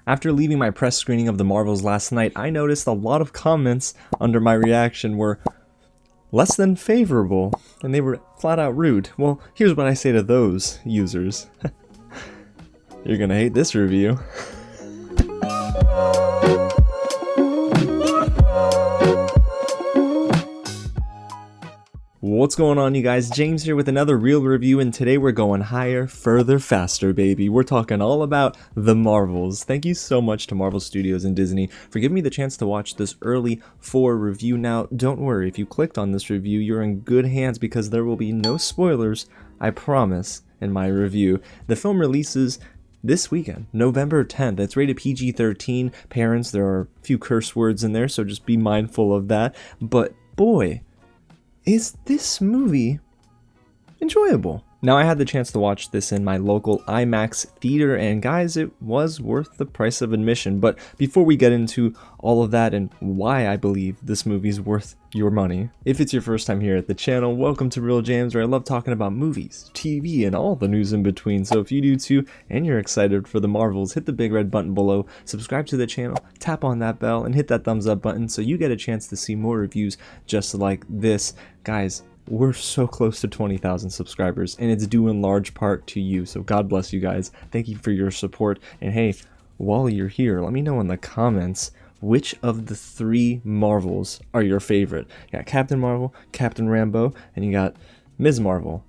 After leaving my press screening of the Marvels last night, I noticed a lot of comments under my reaction were less than favorable, and they were flat out rude. Well, here's what I say to those users. You're gonna hate this review. What's going on, you guys? James here with another real review, and today we're going higher, further, faster, baby. We're talking all about the Marvels. Thank you so much to Marvel Studios and Disney for giving me the chance to watch this early for review. Now, don't worry, if you clicked on this review, you're in good hands because there will be no spoilers, I promise, in my review. The film releases this weekend, November 10th. It's rated PG-13. Parents, there are a few curse words in there, so just be mindful of that. But boy, is this movie enjoyable. Now, I had the chance to watch this in my local IMAX theater, and guys, it was worth the price of admission. But before we get into all of that and why I believe this movie's worth your money, if it's your first time here at the channel, welcome to Real James, where I love talking about movies, TV, and all the news in between. So if you do too, and you're excited for the Marvels, hit the big red button below, subscribe to the channel, tap on that bell, and hit that thumbs up button so you get a chance to see more reviews just like this. Guys, we're so close to 20,000 subscribers, and it's due in large part to you, so God bless you guys. Thank you for your support, and hey, while you're here, let me know in the comments which of the three Marvels are your favorite. You got Captain Marvel, Captain Rambeau, and you got Ms. Marvel.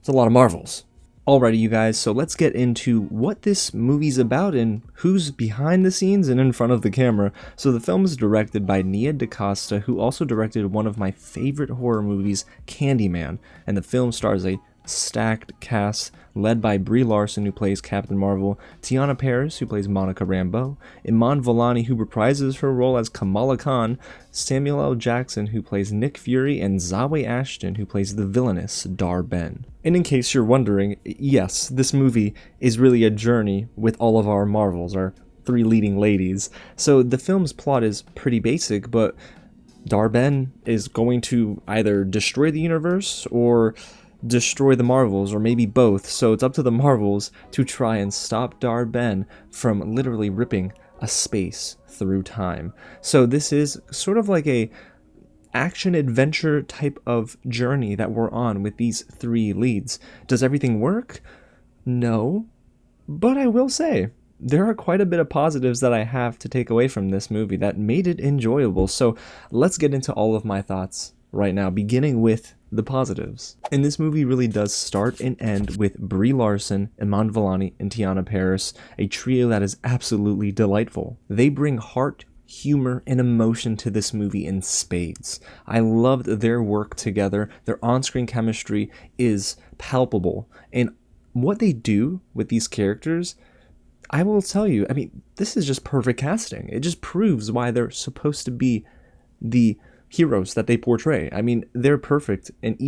It's a lot of Marvels. Alrighty, you guys, so let's get into what this movie's about and who's behind the scenes and in front of the camera. So the film is directed by Nia DaCosta, who also directed one of my favorite horror movies, Candyman, and the film stars a stacked cast led by Brie Larson, who plays Captain Marvel, Teyonah Parris, who plays Monica Rambeau, Iman Vellani, who reprises her role as Kamala Khan, Samuel L. Jackson, who plays Nick Fury, and Zawe Ashton, who plays the villainous Dar-Ben. And in case you're wondering, yes, this movie is really a journey with all of our Marvels, our three leading ladies. So the film's plot is pretty basic, but Dar-Ben is going to either destroy the universe or destroy the Marvels, or maybe both, so it's up to the Marvels to try and stop Dar-Ben from literally ripping a space through time. So this is sort of like a action-adventure type of journey that we're on with these three leads. Does everything work? No, but I will say, there are quite a bit of positives that I have to take away from this movie that made it enjoyable. So let's get into all of my thoughts right now, beginning with the positives. And this movie really does start and end with Brie Larson, Iman Vellani, and Teyonah Parris, a trio that is absolutely delightful. They bring heart, humor, and emotion to this movie in spades. I loved their work together. Their on-screen chemistry is palpable, and what they do with these characters, I will tell you, I mean, this is just perfect casting. It just proves why they're supposed to be the heroes that they portray. I mean, they're perfect in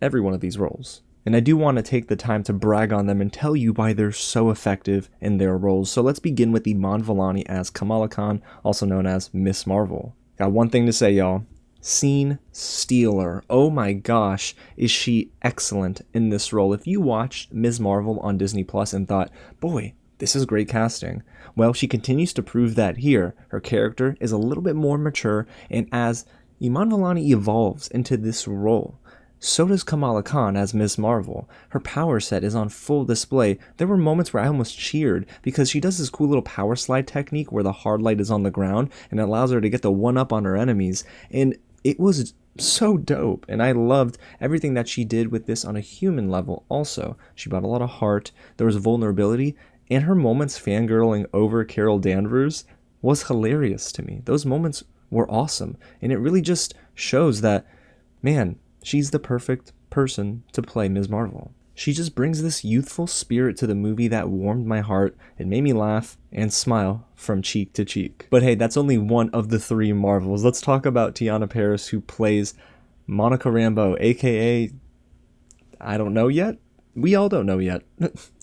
every one of these roles. And I do want to take the time to brag on them and tell you why they're so effective in their roles. So let's begin with Iman Vellani as Kamala Khan, also known as Ms. Marvel. Got one thing to say, y'all. Scene stealer. Oh my gosh, is she excellent in this role. If you watched Ms. Marvel on Disney Plus and thought, boy, this is great casting, well, she continues to prove that here. Her character is a little bit more mature, and as Iman Vellani evolves into this role, so does Kamala Khan as Ms. Marvel. Her power set is on full display. There were moments where I almost cheered because she does this cool little power slide technique where the hard light is on the ground and it allows her to get the one-up on her enemies, and it was so dope, and I loved everything that she did with this on a human level also. She brought a lot of heart, there was vulnerability, and her moments fangirling over Carol Danvers was hilarious to me. Those moments were awesome, and it really just shows that, man, she's the perfect person to play Ms. Marvel. She just brings this youthful spirit to the movie that warmed my heart. It made me laugh and smile from cheek to cheek. But hey, that's only one of the three Marvels. Let's talk about Teyonah Parris, who plays Monica Rambeau, aka, I don't know yet. We all don't know yet.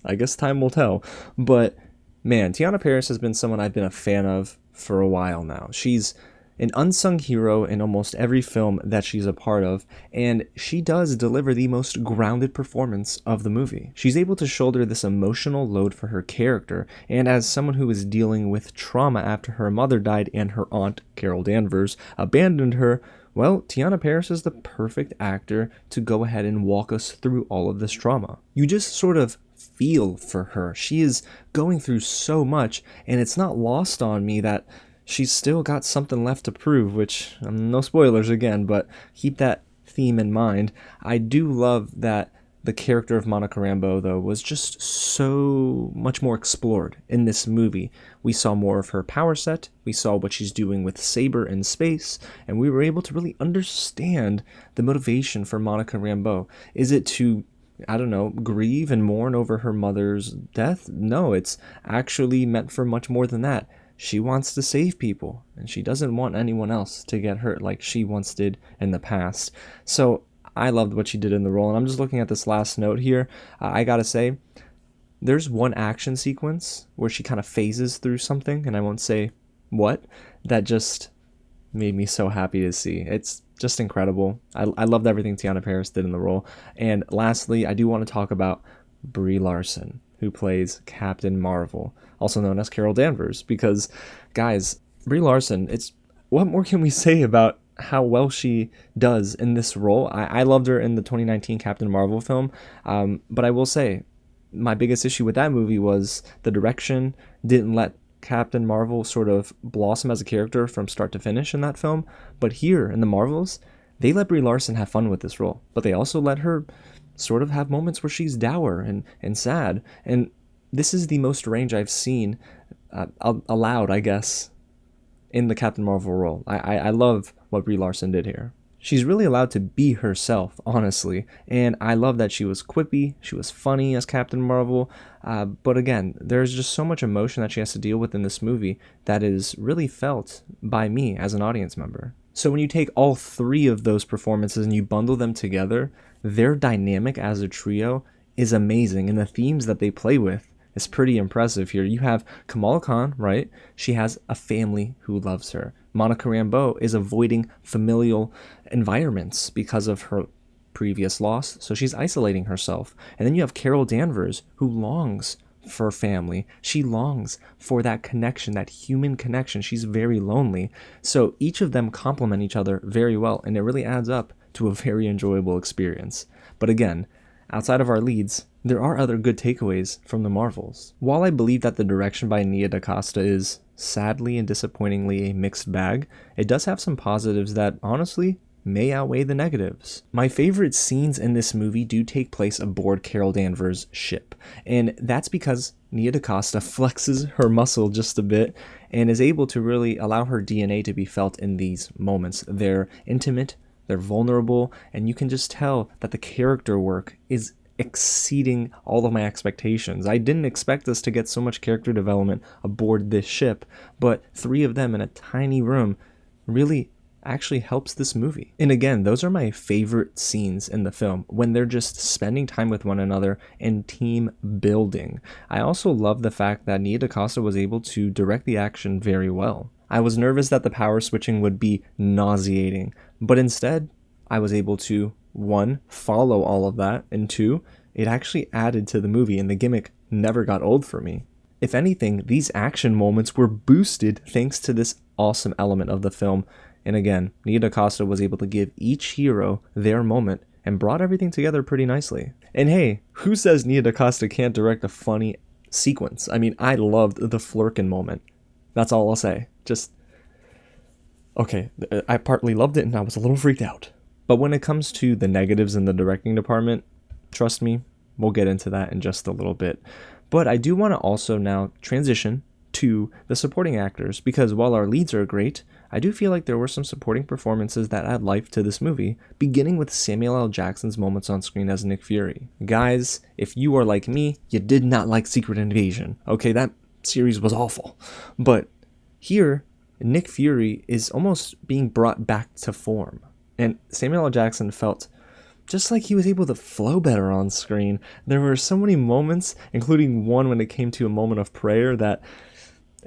I guess time will tell. But man, Teyonah Parris has been someone I've been a fan of for a while now. She's an unsung hero in almost every film that she's a part of, and she does deliver the most grounded performance of the movie. She's able to shoulder this emotional load for her character, and as someone who is dealing with trauma after her mother died and her aunt, Carol Danvers, abandoned her, well, Teyonah Parris is the perfect actor to go ahead and walk us through all of this trauma. You just sort of feel for her. She is going through so much, and it's not lost on me that she's still got something left to prove, which, no spoilers again, but keep that theme in mind. I do love that the character of Monica Rambeau, though, was just so much more explored in this movie. We saw more of her power set, we saw what she's doing with Saber in space, and we were able to really understand the motivation for Monica Rambeau. Is it to, I don't know, grieve and mourn over her mother's death? No, it's actually meant for much more than that. She wants to save people, and she doesn't want anyone else to get hurt like she once did in the past. So I loved what she did in the role, and I'm just looking at this last note here. I gotta say, there's one action sequence where she kind of phases through something, and I won't say what, that just made me so happy to see. It's just incredible. I loved everything Teyonah Parris did in the role. And lastly, I do want to talk about Brie Larson, who plays Captain Marvel, also known as Carol Danvers, because, guys, Brie Larson, what more can we say about how well she does in this role? I loved her in the 2019 Captain Marvel film, but I will say, my biggest issue with that movie was the direction didn't let Captain Marvel sort of blossom as a character from start to finish in that film. But here in the Marvels, they let Brie Larson have fun with this role, but they also let her sort of have moments where she's dour and sad. And this is the most range I've seen allowed, I guess, in the Captain Marvel role. I love what Brie Larson did here. She's really allowed to be herself, honestly, and I love that she was quippy, she was funny as Captain Marvel, but again, there's just so much emotion that she has to deal with in this movie that is really felt by me as an audience member. So when you take all three of those performances and you bundle them together, their dynamic as a trio is amazing, and the themes that they play with is pretty impressive here. You have Kamala Khan, right? She has a family who loves her. Monica Rambeau is avoiding familial environments because of her previous loss, so she's isolating herself. And then you have Carol Danvers, who longs for family. She longs for that connection, that human connection. She's very lonely. So each of them complement each other very well, and it really adds up to a very enjoyable experience. But again, outside of our leads, there are other good takeaways from the Marvels. While I believe that the direction by Nia DaCosta is sadly and disappointingly a mixed bag, it does have some positives that honestly may outweigh the negatives. My favorite scenes in this movie do take place aboard Carol Danvers' ship, and that's because Nia DaCosta flexes her muscle just a bit and is able to really allow her DNA to be felt in these moments. They're intimate, they're vulnerable, and you can just tell that the character work is exceeding all of my expectations. I didn't expect us to get so much character development aboard this ship, but three of them in a tiny room really actually helps this movie. And again, those are my favorite scenes in the film, when they're just spending time with one another and team building. I also love the fact that Nia DaCosta was able to direct the action very well. I was nervous that the power switching would be nauseating, but instead, I was able to, 1, follow all of that, and 2, it actually added to the movie, and the gimmick never got old for me. If anything, these action moments were boosted thanks to this awesome element of the film. And again, Nia DaCosta was able to give each hero their moment and brought everything together pretty nicely. And hey, who says Nia DaCosta can't direct a funny sequence? I mean, I loved the Flurkin moment. That's all I'll say. Okay, I partly loved it and I was a little freaked out. But when it comes to the negatives in the directing department, trust me, we'll get into that in just a little bit. But I do want to also now transition to the supporting actors, because while our leads are great, I do feel like there were some supporting performances that add life to this movie, beginning with Samuel L. Jackson's moments on screen as Nick Fury. Guys, if you are like me, you did not like Secret Invasion. Okay, that series was awful. But here, Nick Fury is almost being brought back to form. And Samuel L. Jackson felt just like he was able to flow better on screen. There were so many moments, including one when it came to a moment of prayer, that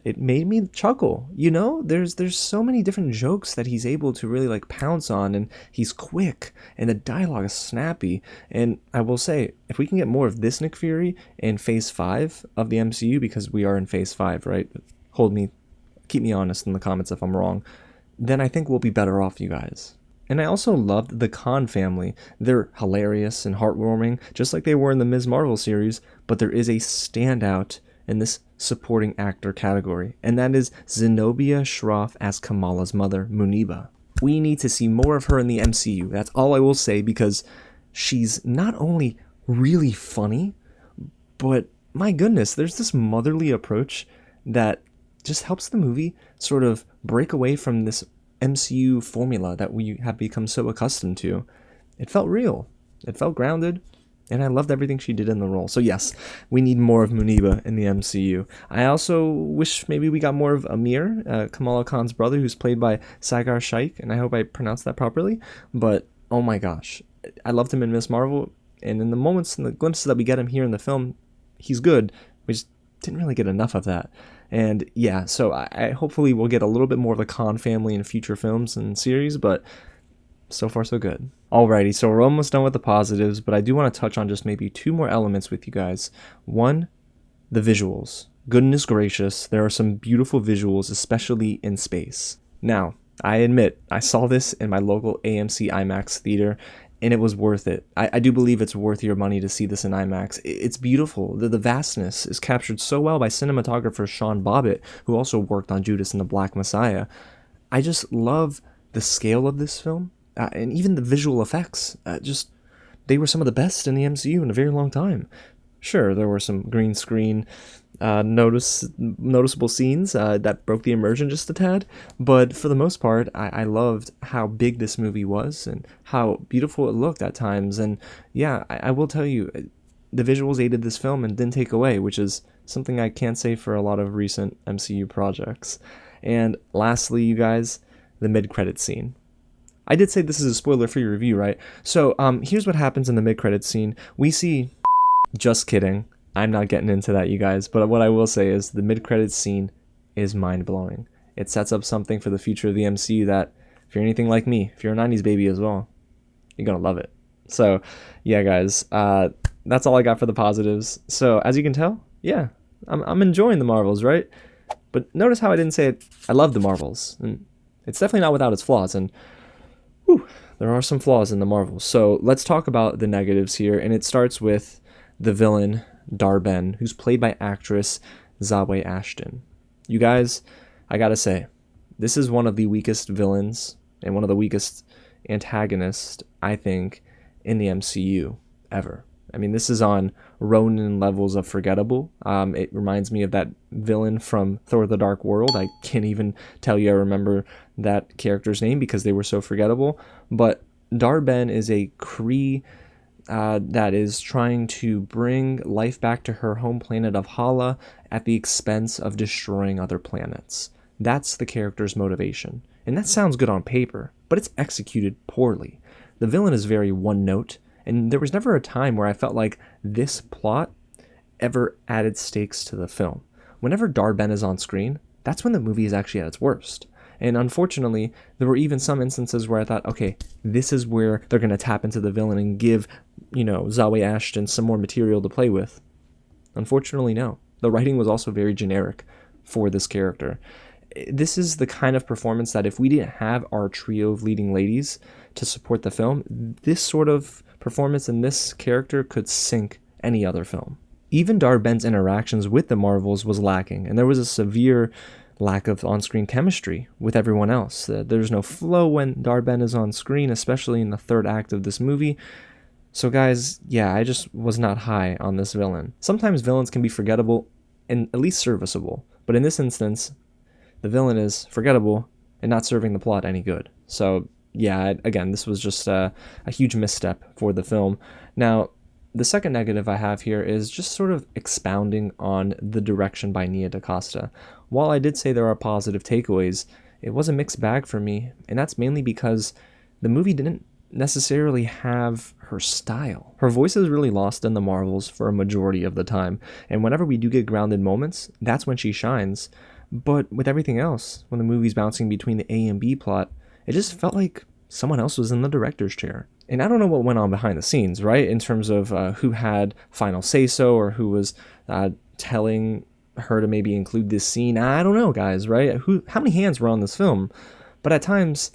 it made me chuckle. You know, there's so many different jokes that he's able to really like pounce on, and he's quick, and the dialogue is snappy. And I will say, if we can get more of this Nick Fury in Phase 5 of the MCU, because we are in Phase 5, right? Keep me honest in the comments if I'm wrong. Then I think we'll be better off, you guys. And I also loved the Khan family. They're hilarious and heartwarming, just like they were in the Ms. Marvel series, but there is a standout in this supporting actor category, and that is Zenobia Shroff as Kamala's mother, Muniba. We need to see more of her in the MCU. That's all I will say, because she's not only really funny, but my goodness, there's this motherly approach that just helps the movie sort of break away from this MCU formula that we have become so accustomed to. It felt real, it felt grounded, and I loved everything she did in the role. So yes, we need more of Muniba in the MCU. I also wish maybe we got more of Amir, Kamala Khan's brother, who's played by Sagar Shaikh, and I hope I pronounced that properly. But oh my gosh, I loved him in Ms. Marvel, and in the moments and the glimpses that we get him here in the film, he's good. We just didn't really get enough of that. And yeah, so I hopefully we'll get a little bit more of the Khan family in future films and series, but so far so good. Alrighty, so we're almost done with the positives, but I do want to touch on just maybe 2 more elements with you guys. One, the visuals. Goodness gracious, there are some beautiful visuals, especially in space. Now, I admit, I saw this in my local AMC IMAX theater, and it was worth it. I do believe it's worth your money to see this in IMAX. It's beautiful. The vastness is captured so well by cinematographer Sean Bobbitt, who also worked on Judas and the Black Messiah. I just love the scale of this film, and even the visual effects. They were some of the best in the MCU in a very long time. Sure, there were some green screen noticeable scenes that broke the immersion just a tad, but for the most part, I loved how big this movie was and how beautiful it looked at times. And yeah, I will tell you, the visuals aided this film and didn't take away, which is something I can't say for a lot of recent MCU projects. And lastly, you guys, the mid-credits scene. I did say this is a spoiler-free review, right? So here's what happens in the mid-credits scene. We see... Just kidding. I'm not getting into that, you guys. But what I will say is the mid-credits scene is mind-blowing. It sets up something for the future of the MCU that, if you're anything like me, if you're a 90s baby as well, you're going to love it. So, yeah, guys, that's all I got for the positives. So, as you can tell, yeah, I'm enjoying the Marvels, right? But notice how I didn't say it. I love the Marvels. And it's definitely not without its flaws. And, whew, there are some flaws in the Marvels. So, let's talk about the negatives here. And it starts with the villain, Dar-Benn, who's played by actress Zawe Ashton. You guys, I gotta say, this is one of the weakest villains and one of the weakest antagonists, I think, in the MCU ever. I mean, this is on Ronin levels of forgettable. It reminds me of that villain from Thor: The Dark World. I can't even tell you I remember that character's name because they were so forgettable. But Dar-Benn is a Kree that is trying to bring life back to her home planet of Hala at the expense of destroying other planets. That's the character's motivation. And that sounds good on paper, but it's executed poorly. The villain is very one-note, and there was never a time where I felt like this plot ever added stakes to the film. Whenever Dar-Benn is on screen, that's when the movie is actually at its worst. And unfortunately, there were even some instances where I thought, okay, this is where they're going to tap into the villain and give, Zawe Ashton some more material to play with. Unfortunately, no. The writing was also very generic for this character. This is the kind of performance that if we didn't have our trio of leading ladies to support the film, this sort of performance in this character could sink any other film. Even Dar-Benn's interactions with the Marvels was lacking, and there was a severe lack of on-screen chemistry with everyone else. There's no flow when Dar-Benn is on screen, especially in the third act of this movie. So guys, yeah, I just was not high on this villain. Sometimes villains can be forgettable and at least serviceable, but in this instance, the villain is forgettable and not serving the plot any good. So yeah, again, this was just a huge misstep for the film. Now, the second negative I have here is just sort of expounding on the direction by Nia DaCosta. While I did say there are positive takeaways, it was a mixed bag for me, and that's mainly because the movie didn't necessarily have her style. Her voice is really lost in the Marvels for a majority of the time, and whenever we do get grounded moments, that's when she shines. But with everything else, when the movie's bouncing between the A and B plot, it just felt like someone else was in the director's chair. And I don't know what went on behind the scenes, right? In terms of who had final say-so or who was telling her to maybe include this scene. I don't know, guys, right? How many hands were on this film? But at times,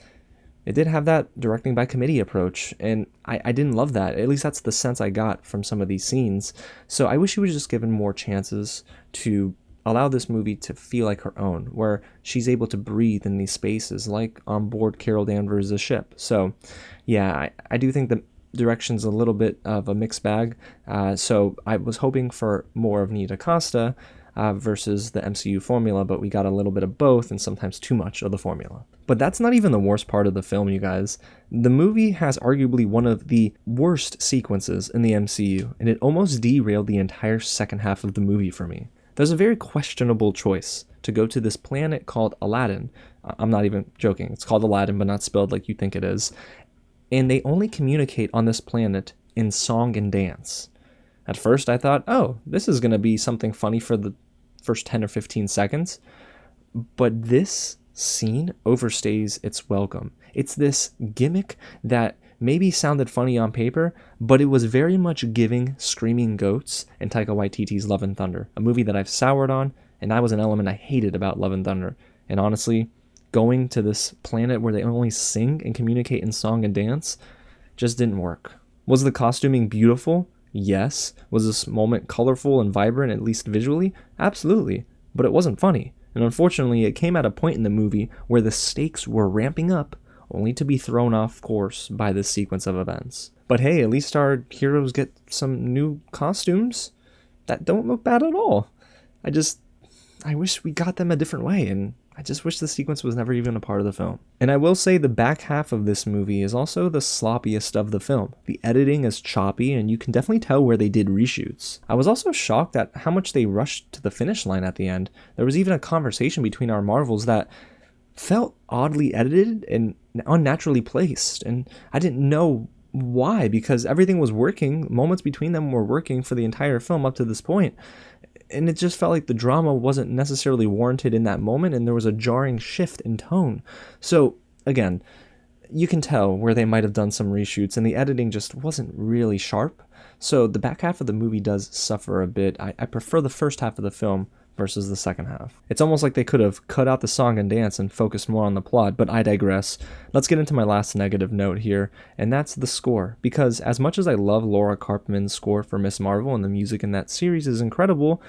it did have that directing by committee approach, and I didn't love that. At least that's the sense I got from some of these scenes. So I wish she was just given more chances to allow this movie to feel like her own, where she's able to breathe in these spaces, like on board Carol Danvers' ship. So yeah, I do think the direction's a little bit of a mixed bag. So I was hoping for more of Nia DaCosta versus the MCU formula, but we got a little bit of both and sometimes too much of the formula. But that's not even the worst part of the film, you guys. The movie has arguably one of the worst sequences in the MCU, and it almost derailed the entire second half of the movie for me. There's a very questionable choice to go to this planet called Aladdin. I'm not even joking. It's called Aladdin, but not spelled like you think it is. And they only communicate on this planet in song and dance. At first, I thought, oh, this is going to be something funny for the first 10 or 15 seconds. But this scene overstays its welcome. It's this gimmick that maybe sounded funny on paper, but it was very much giving Screaming Goats and Taika Waititi's Love and Thunder, a movie that I've soured on, and that was an element I hated about Love and Thunder. And honestly, going to this planet where they only sing and communicate in song and dance just didn't work. Was the costuming beautiful? Yes. Was this moment colorful and vibrant, at least visually? Absolutely. But it wasn't funny. And unfortunately, it came at a point in the movie where the stakes were ramping up, only to be thrown off course by this sequence of events. But hey, at least our heroes get some new costumes that don't look bad at all. I wish we got them a different way, and I just wish the sequence was never even a part of the film. And I will say the back half of this movie is also the sloppiest of the film. The editing is choppy, and you can definitely tell where they did reshoots. I was also shocked at how much they rushed to the finish line at the end. There was even a conversation between our Marvels that felt oddly edited and unnaturally placed, and I didn't know why, because everything was working. Moments between them were working for the entire film up to this point, and it just felt like the drama wasn't necessarily warranted in that moment, and there was a jarring shift in tone. So again, you can tell where they might have done some reshoots, and the editing just wasn't really sharp. So the back half of the movie does suffer a bit. I prefer the first half of the film versus the second half. It's almost like they could have cut out the song and dance and focused more on the plot, but I digress. Let's get into my last negative note here, and that's the score. Because as much as I love Laura Karpman's score for Ms. Marvel, and the music in that series is incredible,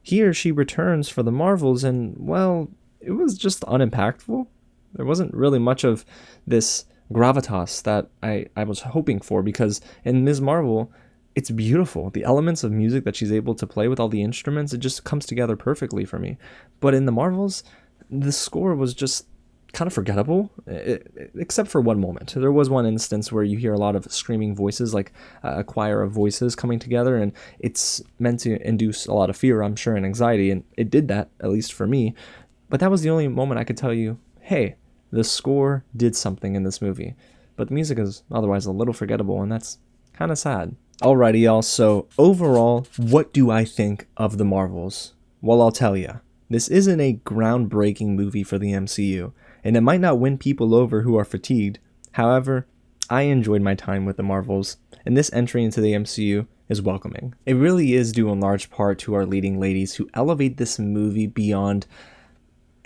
here she returns for the Marvels, and, well, it was just unimpactful. There wasn't really much of this gravitas that I was hoping for, because in Ms. Marvel, it's beautiful. The elements of music that she's able to play with all the instruments, it just comes together perfectly for me. But in the Marvels, the score was just kind of forgettable, except for one moment. There was one instance where you hear a lot of screaming voices, like a choir of voices coming together, and it's meant to induce a lot of fear, I'm sure, and anxiety, and it did that, at least for me. But that was the only moment I could tell you, hey, the score did something in this movie. But the music is otherwise a little forgettable, and that's kind of sad. Alrighty, y'all, so overall, what do I think of the Marvels? Well, I'll tell ya. This isn't a groundbreaking movie for the MCU, and it might not win people over who are fatigued. However, I enjoyed my time with the Marvels, and this entry into the MCU is welcoming. It really is due in large part to our leading ladies who elevate this movie beyond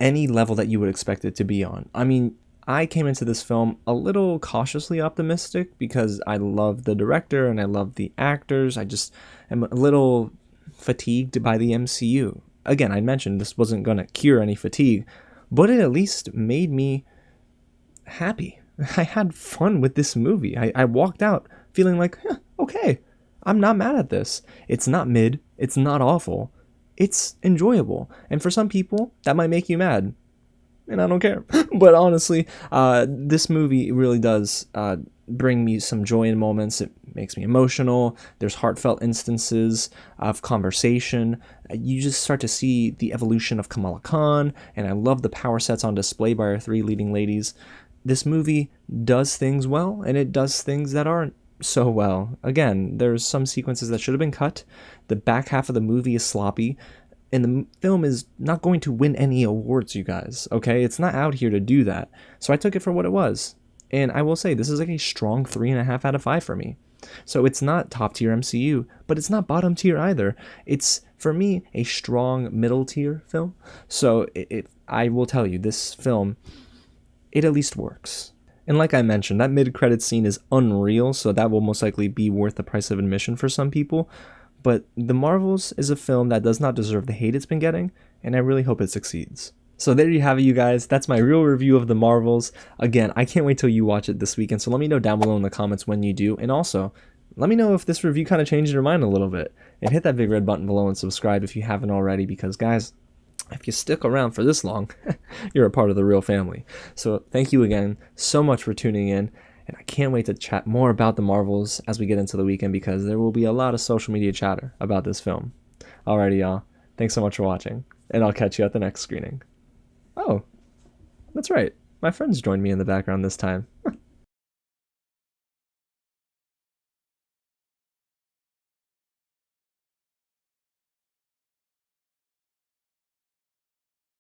any level that you would expect it to be on. I mean, I came into this film a little cautiously optimistic because I love the director and I love the actors. I just am a little fatigued by the MCU. Again, I mentioned this wasn't going to cure any fatigue, but it at least made me happy. I had fun with this movie. I walked out feeling like, okay, I'm not mad at this. It's not mid. It's not awful. It's enjoyable. And for some people, that might make you mad. And I don't care. But honestly, this movie really does bring me some joy in moments. It makes me emotional. There's heartfelt instances of conversation. You just start to see the evolution of Kamala Khan, and I love the power sets on display by our three leading ladies. This movie does things well, and it does things that aren't so well. Again, there's some sequences that should have been cut. The back half of the movie is sloppy. And the film is not going to win any awards, you guys, okay? It's not out here to do that. So I took it for what it was. And I will say, this is like a strong 3.5 out of 5 for me. So it's not top tier MCU, but it's not bottom tier either. It's, for me, a strong middle tier film. So I will tell you, this film, it at least works. And like I mentioned, that mid-credit scene is unreal, so that will most likely be worth the price of admission for some people. But The Marvels is a film that does not deserve the hate it's been getting, and I really hope it succeeds. So there you have it, you guys. That's my real review of The Marvels. Again, I can't wait till you watch it this weekend, so let me know down below in the comments when you do. And also, let me know if this review kind of changed your mind a little bit. And hit that big red button below and subscribe if you haven't already, because guys, if you stick around for this long, you're a part of the real family. So thank you again so much for tuning in. And I can't wait to chat more about The Marvels as we get into the weekend, because there will be a lot of social media chatter about this film. Alrighty, y'all. Thanks so much for watching, and I'll catch you at the next screening. Oh, that's right. My friends joined me in the background this time.